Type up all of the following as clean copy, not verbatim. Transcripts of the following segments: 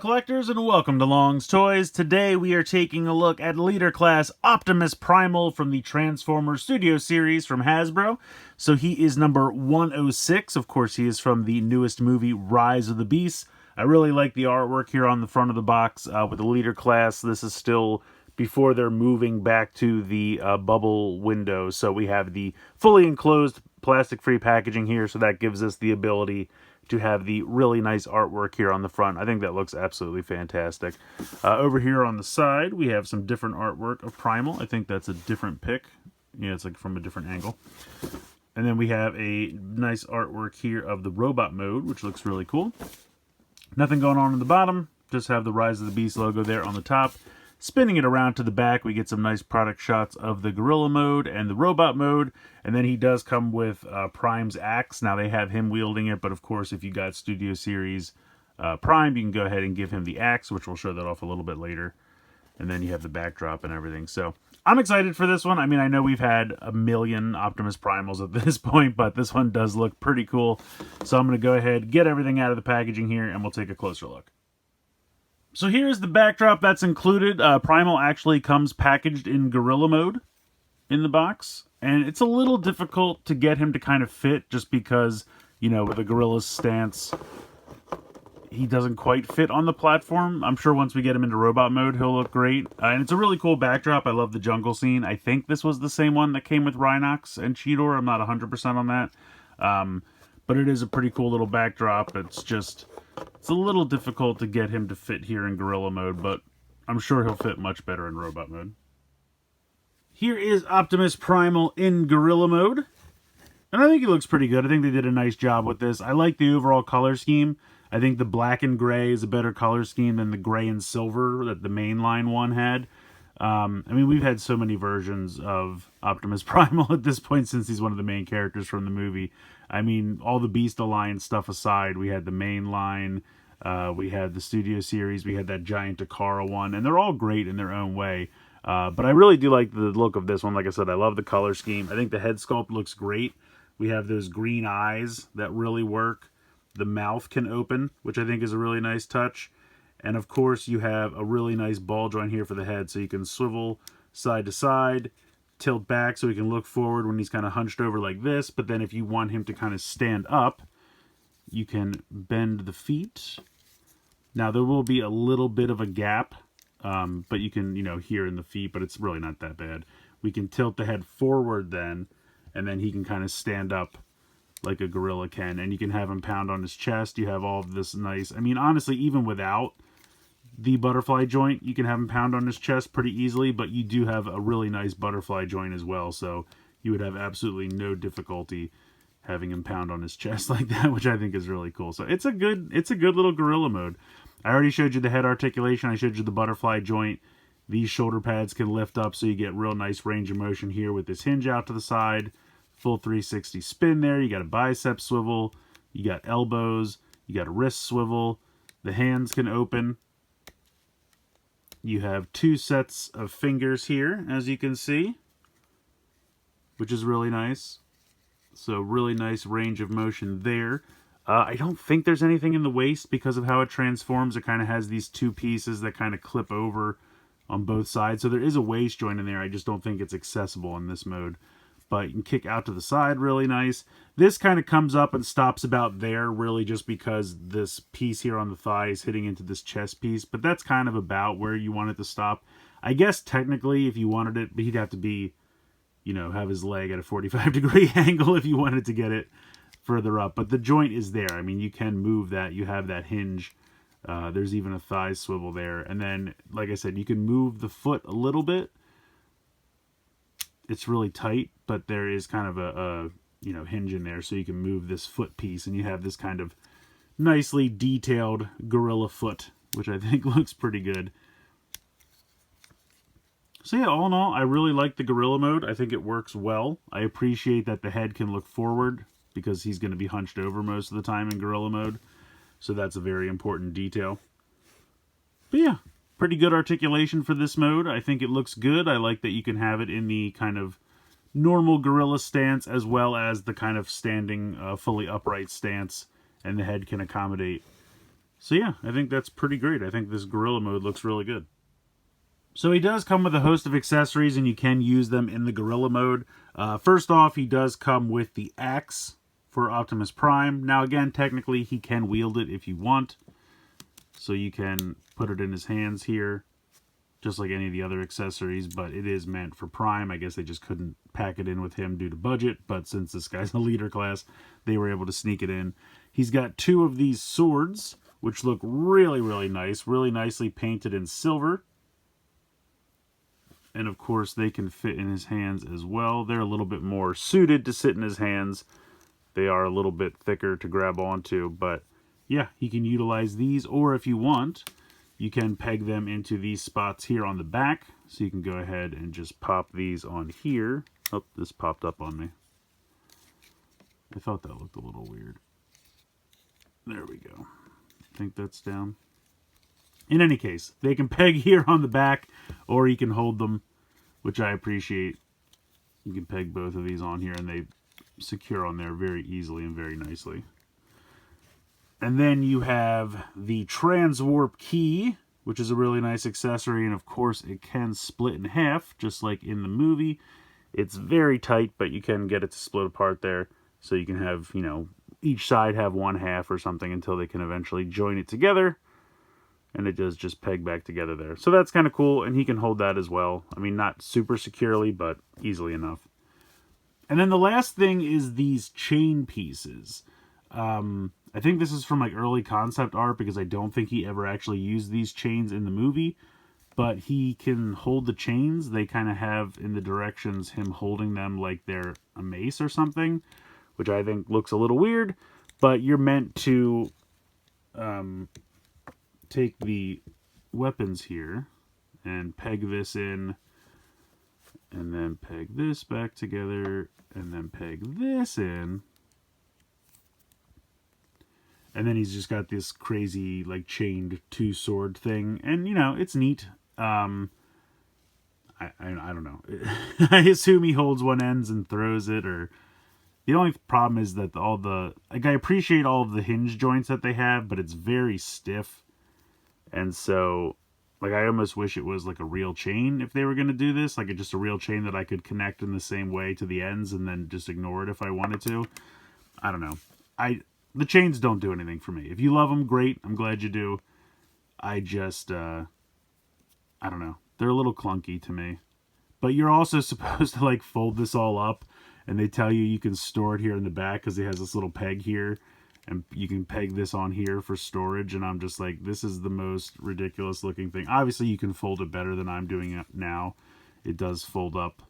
collectors, and welcome to Long's Toys. Today we are taking a look at Leader Class Optimus Primal from the Transformers Studio series from Hasbro. So he is number 106. Of course, he is from the newest movie, Rise of the Beasts. I really like the artwork here on the front of the box with the Leader Class. This is still before they're moving back to the bubble window. So we have the fully enclosed plastic-free packaging here, so that gives us the ability to have the really nice artwork here on the front. I think that looks absolutely fantastic. Over here on the side, we have some different artwork of Primal. I think that's a different pick. Yeah, it's like from a different angle. And then we have a nice artwork here of the robot mode, which looks really cool. Nothing going on the bottom. Just have the Rise of the Beast logo there on the top. Spinning it around to the back, we get some nice product shots of the Gorilla mode and the robot mode. And then he does come with Prime's axe. Now they have him wielding it, but of course if you got Studio Series Prime, you can go ahead and give him the axe, which we'll show that off a little bit later. And then you have the backdrop and everything. So I'm excited for this one. I mean, I know we've had a million Optimus Primals at this point, but this one does look pretty cool. So I'm going to go ahead, get everything out of the packaging here, and we'll take a closer look. So here's the backdrop that's included. Primal actually comes packaged in Gorilla mode in the box. And it's a little difficult to get him to kind of fit just because, you know, with a Gorilla's stance, he doesn't quite fit on the platform. I'm sure once we get him into robot mode, he'll look great. And it's a really cool backdrop. I love the jungle scene. I think this was the same one that came with Rhinox and Cheetor. I'm not 100% on that. But it is a pretty cool little backdrop. It's a little difficult to get him to fit here in Gorilla mode, but I'm sure he'll fit much better in robot mode. Here is Optimus Primal in Gorilla mode. And I think he looks pretty good. I think they did a nice job with this. I like the overall color scheme. I think the black and gray is a better color scheme than the gray and silver that the mainline one had. I mean, we've had so many versions of Optimus Primal at this point since he's one of the main characters from the movie. I mean, all the Beast Alliance stuff aside, we had the main line, we had the Studio Series, we had that giant Takara one, and they're all great in their own way. But I really do like the look of this one. Like I said, I love the color scheme. I think the head sculpt looks great. We have those green eyes that really work. The mouth can open, which I think is a really nice touch. And of course, you have a really nice ball joint here for the head, so you can swivel side to side, tilt back so he can look forward when he's kind of hunched over like this. But then if you want him to kind of stand up, you can bend the feet. Now, there will be a little bit of a gap, but you can, hear in the feet, but it's really not that bad. We can tilt the head forward then, and then he can kind of stand up like a gorilla can. And you can have him pound on his chest. You have all of this nice, I mean, honestly, even without the butterfly joint, you can have him pound on his chest pretty easily, but you do have a really nice butterfly joint as well, so you would have absolutely no difficulty having him pound on his chest like that, which I think is really cool. So it's a good little gorilla mode. I already showed you the head articulation. I showed you the butterfly joint. These shoulder pads can lift up, so you get real nice range of motion here with this hinge out to the side. Full 360 spin there. You got a bicep swivel. You got elbows. You got a wrist swivel. The hands can open. You have two sets of fingers here, as you can see, which is really nice. So really nice range of motion there. I don't think there's anything in the waist because of how it transforms. It kind of has these two pieces that kind of clip over on both sides. So there is a waist joint in there. I just don't think it's accessible in this mode. But you can kick out to the side really nice. This kind of comes up and stops about there, really just because this piece here on the thigh is hitting into this chest piece. But that's kind of about where you want it to stop. I guess technically if you wanted it, he'd have to be, have his leg at a 45-degree angle if you wanted to get it further up. But the joint is there. I mean, you can move that. You have that hinge. There's even a thigh swivel there. And then, like I said, you can move the foot a little bit. It's really tight, but there is kind of a hinge in there, so you can move this foot piece, and you have this kind of nicely detailed gorilla foot, which I think looks pretty good. So yeah, all in all, I really like the gorilla mode. I think it works well. I appreciate that the head can look forward, because he's going to be hunched over most of the time in gorilla mode, so that's a very important detail. But yeah. Pretty good articulation for this mode. I think it looks good. I like that you can have it in the kind of normal gorilla stance as well as the kind of standing fully upright stance, and the head can accommodate So yeah, I think that's pretty great. I think this gorilla mode looks really good. So he does come with a host of accessories, and you can use them in the gorilla mode. First off, he does come with the axe for Optimus Prime. Now again, technically he can wield it if you want. So you can put it in his hands here, just like any of the other accessories, but it is meant for Prime. I guess they just couldn't pack it in with him due to budget, but since this guy's a leader class, they were able to sneak it in. He's got 2 of these swords, which look really, really nice, really nicely painted in silver. And of course, they can fit in his hands as well. They're a little bit more suited to sit in his hands. They are a little bit thicker to grab onto, but yeah, he can utilize these, or if you want, you can peg them into these spots here on the back. So you can go ahead and just pop these on here. Oh, this popped up on me. I thought that looked a little weird. There we go. I think that's down. In any case, they can peg here on the back, or you can hold them, which I appreciate. You can peg both of these on here, and they secure on there very easily and very nicely. And then you have the Transwarp key, which is a really nice accessory, and of course it can split in half, just like in the movie. It's very tight, but you can get it to split apart there, so you can have, you know, each side have 1/2 or something until they can eventually join it together. And it does just peg back together there. So that's kind of cool, and he can hold that as well. I mean, not super securely, but easily enough. And then the last thing is these chain pieces. I think this is from like early concept art, because I don't think he ever actually used these chains in the movie. But he can hold the chains. They kind of have in the directions him holding them like they're a mace or something, which I think looks a little weird. But you're meant to take the weapons here and peg this in, and then peg this back together, and then peg this in. And then he's just got this crazy, like, chained 2-sword thing. And, you know, it's neat. I don't know. I assume he holds one end and throws it, or... The only problem is that all the... Like, I appreciate all of the hinge joints that they have, but it's very stiff. And so, like, I almost wish it was, like, a real chain if they were going to do this. Like, just a real chain that I could connect in the same way to the ends and then just ignore it if I wanted to. I don't know. The chains don't do anything for me. If you love them, great. I'm glad you do. I just, I don't know. They're a little clunky to me. But you're also supposed to, like, fold this all up. And they tell you can store it here in the back because it has this little peg here. And you can peg this on here for storage. And I'm just like, this is the most ridiculous looking thing. Obviously, you can fold it better than I'm doing it now. It does fold up.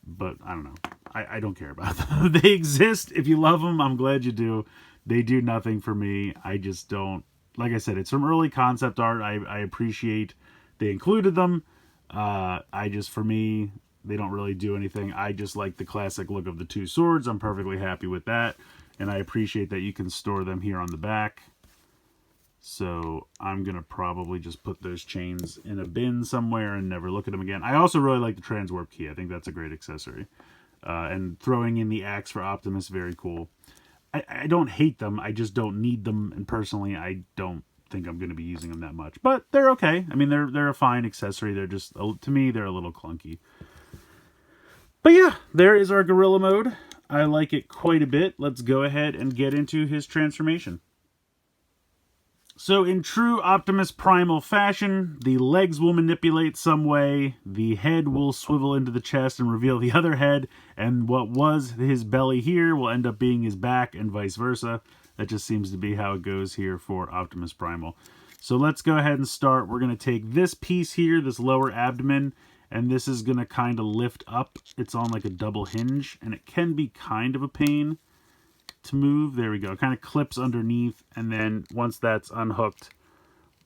But I don't know. I don't care about them. They exist. If you love them, I'm glad you do. They do nothing for me. I just don't. Like I said, it's from early concept art. I appreciate they included them. For me, they don't really do anything. I just like the classic look of the 2 swords. I'm perfectly happy with that. And I appreciate that you can store them here on the back. So I'm going to probably just put those chains in a bin somewhere and never look at them again. I also really like the Transwarp key. I think that's a great accessory. And throwing in the axe for Optimus, very cool. I don't hate them. I just don't need them. And personally, I don't think I'm going to be using them that much. But they're okay. I mean, they're a fine accessory. They're just, to me, they're a little clunky. But yeah, there is our gorilla mode. I like it quite a bit. Let's go ahead and get into his transformation. So in true Optimus Primal fashion, the legs will manipulate some way, the head will swivel into the chest and reveal the other head, and what was his belly here will end up being his back, and vice versa. That just seems to be how it goes here for Optimus Primal. So let's go ahead and start. We're going to take this piece here, this lower abdomen, and this is going to kind of lift up. It's on like a double hinge, and it can be kind of a pain to move. There we go. It kind of clips underneath, and then once that's unhooked,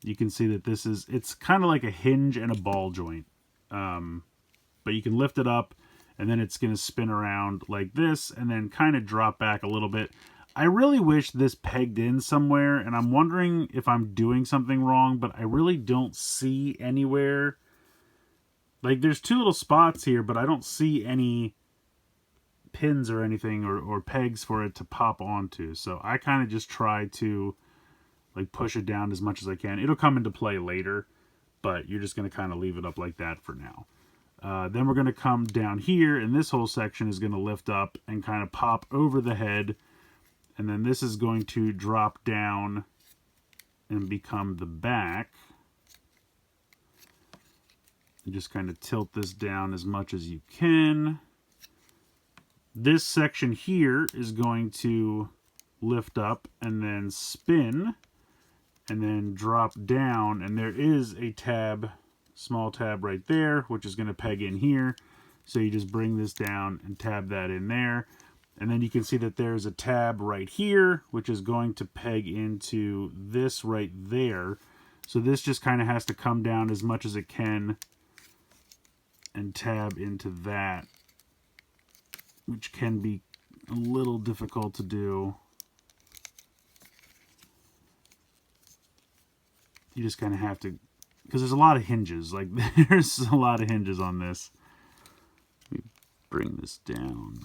you can see that it's kind of like a hinge and a ball joint. But you can lift it up, and then it's going to spin around like this, and then kind of drop back a little bit. I really wish this pegged in somewhere, and I'm wondering if I'm doing something wrong, but I really don't see anywhere. Like, there's 2 little spots here, but I don't see any pins or anything or pegs for it to pop onto. So I kind of just try to like push it down as much as I can. It'll come into play later, but you're just going to kind of leave it up like that for now. Then we're going to come down here, and this whole section is going to lift up and kind of pop over the head. And then this is going to drop down and become the back. You just kind of tilt this down as much as you can. This section here is going to lift up and then spin and then drop down, and there is a tab, small tab right there, which is going to peg in here. So you just bring this down and tab that in there, and then you can see that there's a tab right here which is going to peg into this right there. So this just kind of has to come down as much as it can and tab into that, which can be a little difficult to do. You just kind of have to, because there's a lot of hinges. Like, there's a lot of hinges on this. Let me bring this down.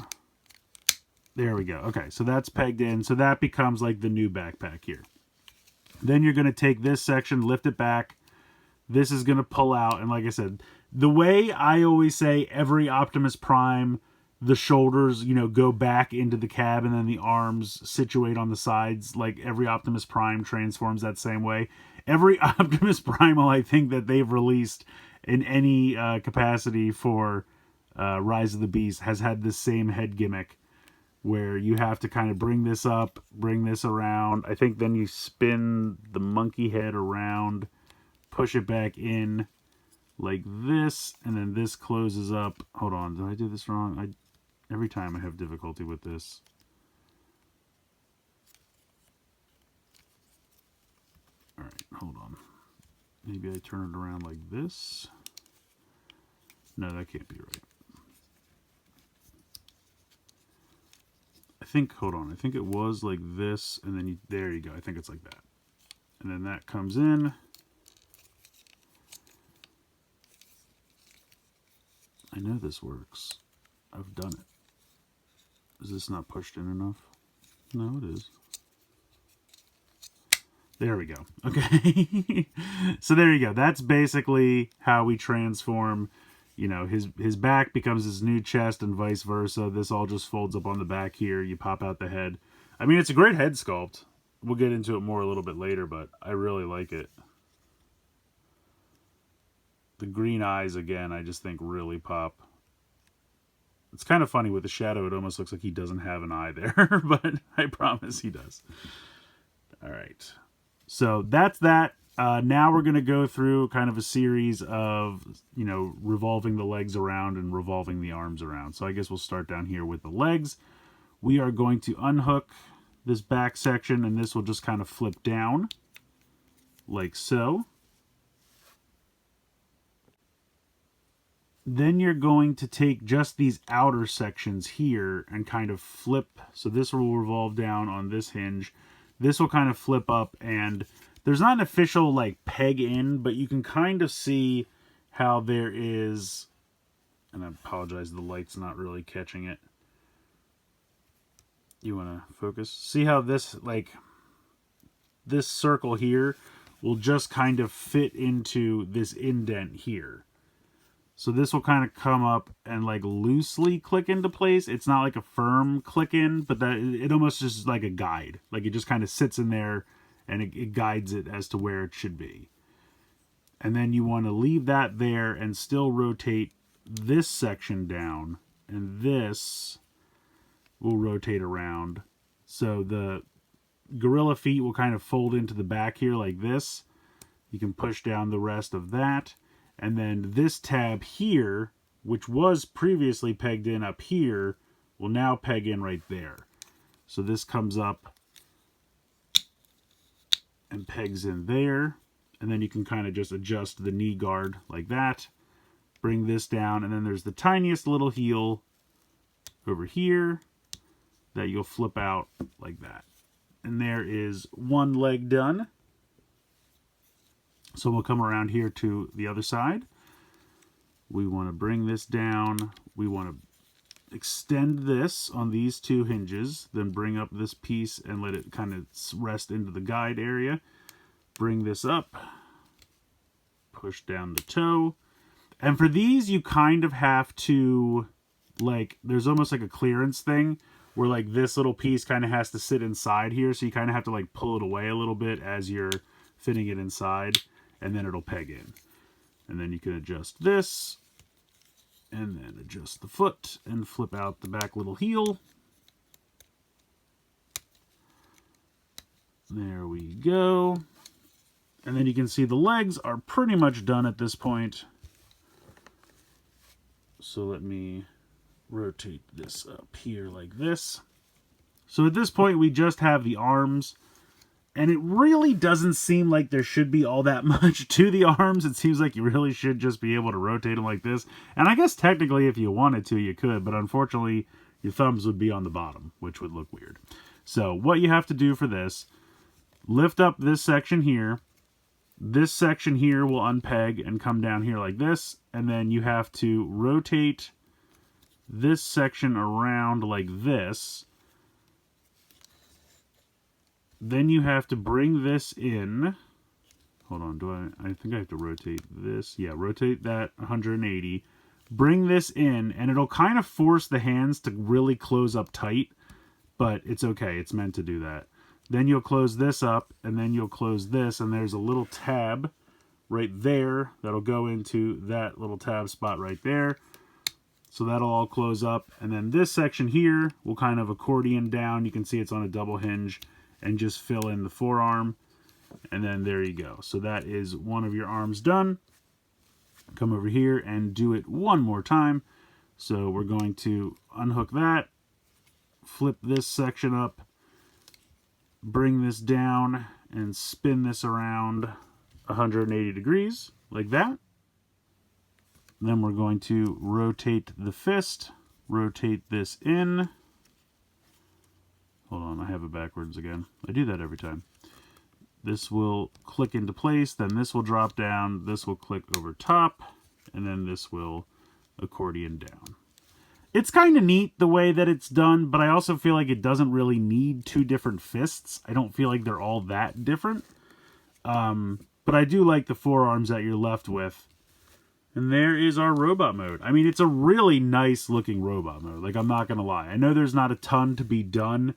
There we go. Okay, so that's pegged in. So that becomes like the new backpack here. Then you're going to take this section, lift it back. This is going to pull out. And like I said, the way I always say every Optimus Prime, the shoulders, you know, go back into the cab and then the arms situate on the sides, like every Optimus Prime transforms that same way. Every Optimus Primal, I think, that they've released in any capacity for Rise of the Beast has had this same head gimmick where you have to kind of bring this up, bring this around. I think then you spin the monkey head around, push it back in like this, and then this closes up. Hold on, did I do this wrong? Every time I have difficulty with this. Alright, hold on. Maybe I turn it around like this. No, that can't be right. I think, hold on, I think it was like this, and then there you go. I think it's like that. And then that comes in. I know this works. I've done it. Is this not pushed in enough? No, it is. There we go. Okay. So there you go. That's basically how we transform, you know, his back becomes his new chest and vice versa. This all just folds up on the back here. You pop out the head. I mean, it's a great head sculpt. We'll get into it more a little bit later, but I really like it. The green eyes, again, I just think really pop. It's kind of funny with the shadow. It almost looks like he doesn't have an eye there, but I promise he does. All right. So that's that. Now we're going to go through kind of a series of, you know, revolving the legs around and revolving the arms around. So I guess we'll start down here with the legs. We are going to unhook this back section, and this will just kind of flip down like so. Then you're going to take just these outer sections here and kind of flip. So this will revolve down on this hinge. This will kind of flip up, and there's not an official like peg in, but you can kind of see how there is, and I apologize, the light's not really catching it. You want to focus? See how this, like, this circle here will just kind of fit into this indent here. So this will kind of come up and like loosely click into place. It's not like a firm click in, but that it almost just is like a guide. Like it just kind of sits in there and it guides it as to where it should be. And then you want to leave that there and still rotate this section down, and this will rotate around. So the gorilla feet will kind of fold into the back here like this. You can push down the rest of that. And then this tab here, which was previously pegged in up here, will now peg in right there. So this comes up and pegs in there. And then you can kind of just adjust the knee guard like that. Bring this down. And then there's the tiniest little heel over here that you'll flip out like that. And there is one leg done. So we'll come around here to the other side. We want to bring this down. We want to extend this on these two hinges, then bring up this piece and let it kind of rest into the guide area. Bring this up, push down the toe. And for these, you kind of have to, like, there's almost like a clearance thing where like this little piece kind of has to sit inside here. So you kind of have to like pull it away a little bit as you're fitting it inside, and then it'll peg in. And then you can adjust this, and then adjust the foot and flip out the back little heel. There we go. And then you can see the legs are pretty much done at this point. So let me rotate this up here like this. So at this point, we just have the arms. And it really doesn't seem like there should be all that much to the arms. It seems like you really should just be able to rotate them like this. And I guess technically if you wanted to, you could. But unfortunately, your thumbs would be on the bottom, which would look weird. So what you have to do for this, lift up this section here. This section here will unpeg and come down here like this. And then you have to rotate this section around like this. Then you have to bring this in. Hold on, I think I have to rotate this. Yeah, rotate that 180. Bring this in, and it'll kind of force the hands to really close up tight. But it's okay, it's meant to do that. Then you'll close this up, and then you'll close this, and there's a little tab right there that'll go into that little tab spot right there. So that'll all close up, and then this section here will kind of accordion down. You can see it's on a double hinge, and just fill in the forearm, and then there you go. So that is one of your arms done. Come over here and do it one more time. So we're going to unhook that, flip this section up, bring this down, and spin this around 180 degrees, like that. Then we're going to rotate the fist, rotate this in. Hold on, I have it backwards again. I do that every time. This will click into place, then this will drop down, this will click over top, and then this will accordion down. It's kind of neat the way that it's done, but I also feel like it doesn't really need two different fists. I don't feel like they're all that different. But I do like the forearms that you're left with. And there is our robot mode. I mean, it's a really nice looking robot mode. Like, I'm not going to lie. I know there's not a ton to be done.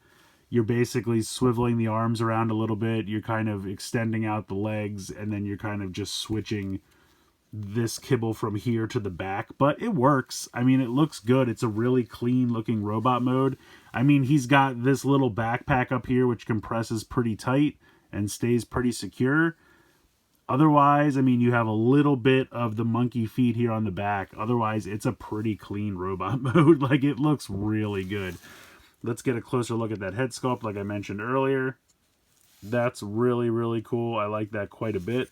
You're basically swiveling the arms around a little bit. You're kind of extending out the legs, and then you're kind of just switching this kibble from here to the back, but it works. I mean, it looks good. It's a really clean looking robot mode. I mean, he's got this little backpack up here which compresses pretty tight and stays pretty secure. Otherwise, I mean, you have a little bit of the monkey feet here on the back. Otherwise, it's a pretty clean robot mode. Like, it looks really good. Let's get a closer look at that head sculpt like I mentioned earlier. That's really, really cool. I like that quite a bit.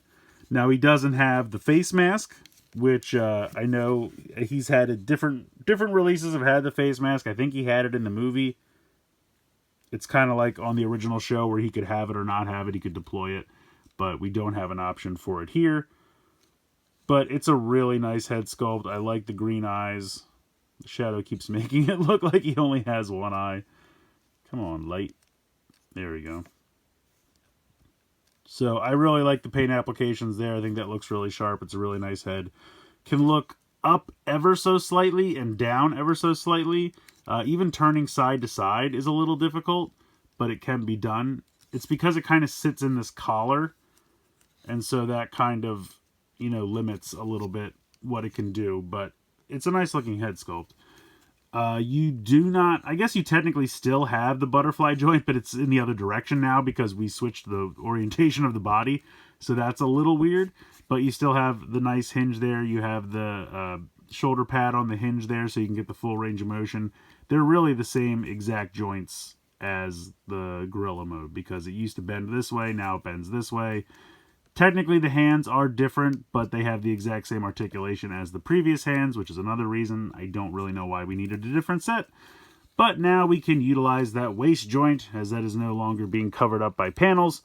Now, he doesn't have the face mask, which I know he's had a different releases have had the face mask. I think he had it in the movie. It's kind of like on the original show where he could have it or not have it. He could deploy it, but we don't have an option for it here. But it's a really nice head sculpt. I like the green eyes. The shadow keeps making it look like he only has one eye. Come on, light. There we go. So I really like the paint applications there. I think that looks really sharp. It's a really nice head. Can look up ever so slightly and down ever so slightly. Even turning side to side is a little difficult, but it can be done. It's because it kind of sits in this collar, and so that kind of, you know, limits a little bit what it can do, but it's a nice looking head sculpt. You do not, I guess you technically still have the butterfly joint, but it's in the other direction now because we switched the orientation of the body. So that's a little weird, but you still have the nice hinge there. You have the shoulder pad on the hinge there so you can get the full range of motion. They're really the same exact joints as the gorilla mode because it used to bend this way, now it bends this way. Technically, the hands are different, but they have the exact same articulation as the previous hands, which is another reason I don't really know why we needed a different set. But now we can utilize that waist joint, as that is no longer being covered up by panels.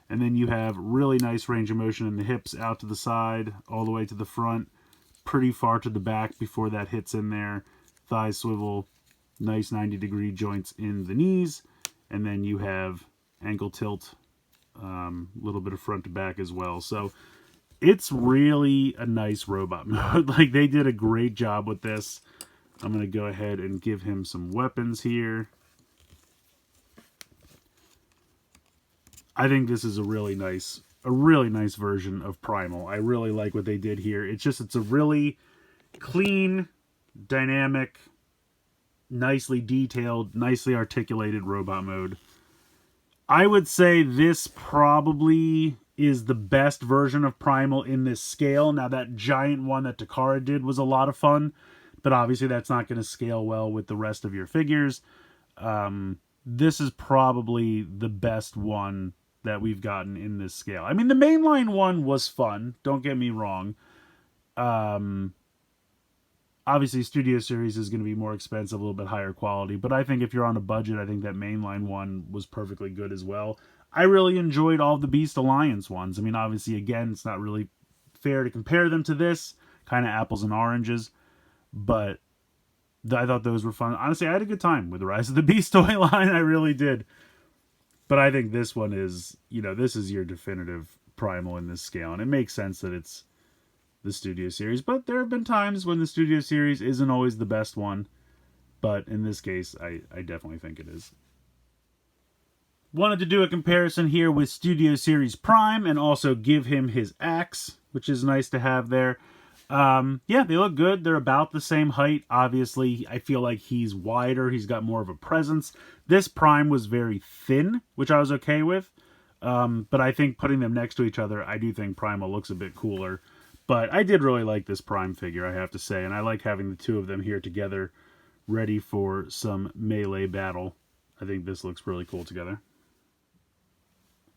And then you have really nice range of motion in the hips out to the side, all the way to the front, pretty far to the back before that hits in there. Thigh swivel, nice 90-degree joints in the knees. And then you have ankle tilt little bit of front to back as well. So it's really a nice robot mode. Like, they did a great job with this. I'm going to go ahead and give him some weapons here. I think this is a really nice version of Primal. I really like what they did here. It's a really clean, dynamic, nicely detailed, nicely articulated robot mode. I would say this probably is the best version of Primal in this scale. Now, that giant one that Takara did was a lot of fun, but obviously that's not going to scale well with the rest of your figures. This is probably the best one that we've gotten in this scale. I mean, the mainline one was fun, don't get me wrong. Obviously, Studio Series is going to be more expensive, a little bit higher quality, but I think if you're on a budget, I think that mainline one was perfectly good as well. I really enjoyed all the Beast Alliance ones. I mean, obviously, again, it's not really fair to compare them to this, kind of apples and oranges, but I thought those were fun. Honestly, I had a good time with the Rise of the Beast toy line. I really did. But I think this one is, this is your definitive Primal in this scale, and it makes sense that it's the Studio Series, but there have been times when the Studio Series isn't always the best one, but in this case, I definitely think it is. Wanted to do a comparison here with Studio Series Prime and also give him his axe, which is nice to have there. Yeah, they look good. They're about the same height. Obviously, I feel like he's wider. He's got more of a presence. This Prime was very thin, which I was okay with. But I think putting them next to each other, I do think Primal looks a bit cooler. But I did really like this Prime figure, I have to say. And I like having the two of them here together, ready for some melee battle. I think this looks really cool together.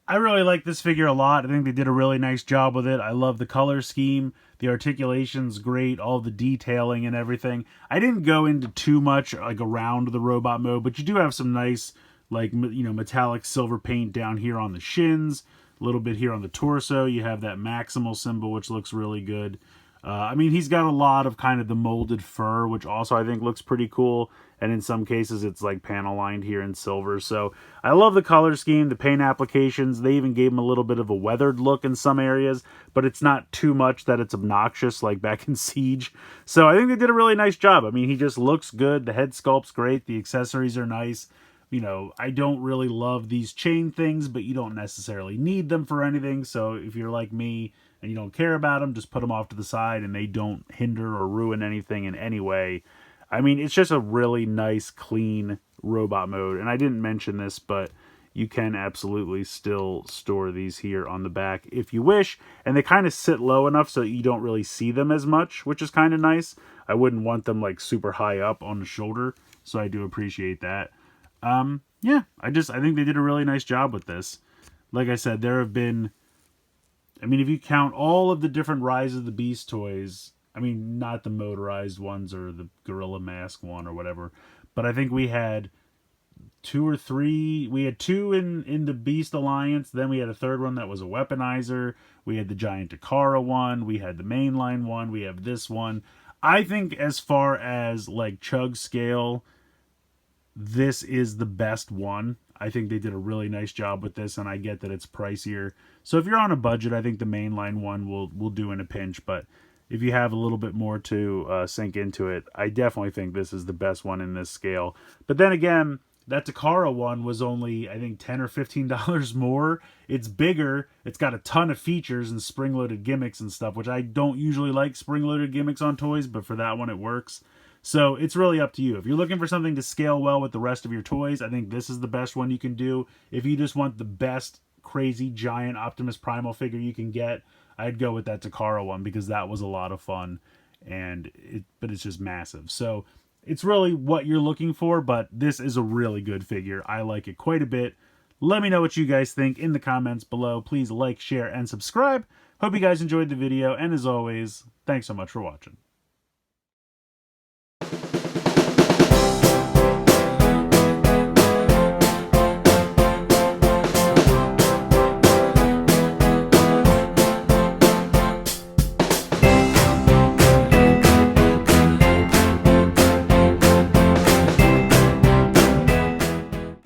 I really like this figure a lot. I think they did a really nice job with it. I love the color scheme. The articulation's great. All the detailing and everything. I didn't go into too much like around the robot mode, but you do have some nice, like, metallic silver paint down here on the shins. A little bit here on the torso. You have that Maximal symbol, which looks really good. I mean, he's got a lot of kind of the molded fur, which also I think looks pretty cool. And in some cases, it's like panel lined here in silver. So I love the color scheme, the paint applications. They even gave him a little bit of a weathered look in some areas, but it's not too much that it's obnoxious like back in Siege. So I think they did a really nice job. I mean, he just looks good. The head sculpt's great. The accessories are nice. I don't really love these chain things, but you don't necessarily need them for anything. So if you're like me and you don't care about them, just put them off to the side and they don't hinder or ruin anything in any way. I mean, it's just a really nice, clean robot mode. And I didn't mention this, but you can absolutely still store these here on the back if you wish. And they kind of sit low enough so you don't really see them as much, which is kind of nice. I wouldn't want them like super high up on the shoulder, so I do appreciate that. Yeah, I think they did a really nice job with this. Like I said, there have been, I mean, if you count all of the different Rise of the Beast toys, I mean, not the motorized ones or the Gorilla Mask one or whatever, but I think we had two or three. We had two in the Beast Alliance, then we had a third one that was a weaponizer. We had the Giant Takara one, we had the mainline one, we have this one. I think as far as like chug scale, this is the best one. I think they did a really nice job with this, and I get that it's pricier. So if you're on a budget, I think the mainline one will do in a pinch, but if you have a little bit more to sink into it, I definitely think this is the best one in this scale. But then again, that Takara one was only, I think, $10 or $15 more. It's bigger. It's got a ton of features and spring-loaded gimmicks and stuff, which I don't usually like spring-loaded gimmicks on toys, but for that one it works. So it's really up to you. If you're looking for something to scale well with the rest of your toys, I think this is the best one you can do. If you just want the best crazy giant Optimus Primal figure you can get, I'd go with that Takara one because that was a lot of fun, but it's just massive. So it's really what you're looking for, but this is a really good figure. I like it quite a bit. Let me know what you guys think in the comments below. Please like, share, and subscribe. Hope you guys enjoyed the video, and as always, thanks so much for watching.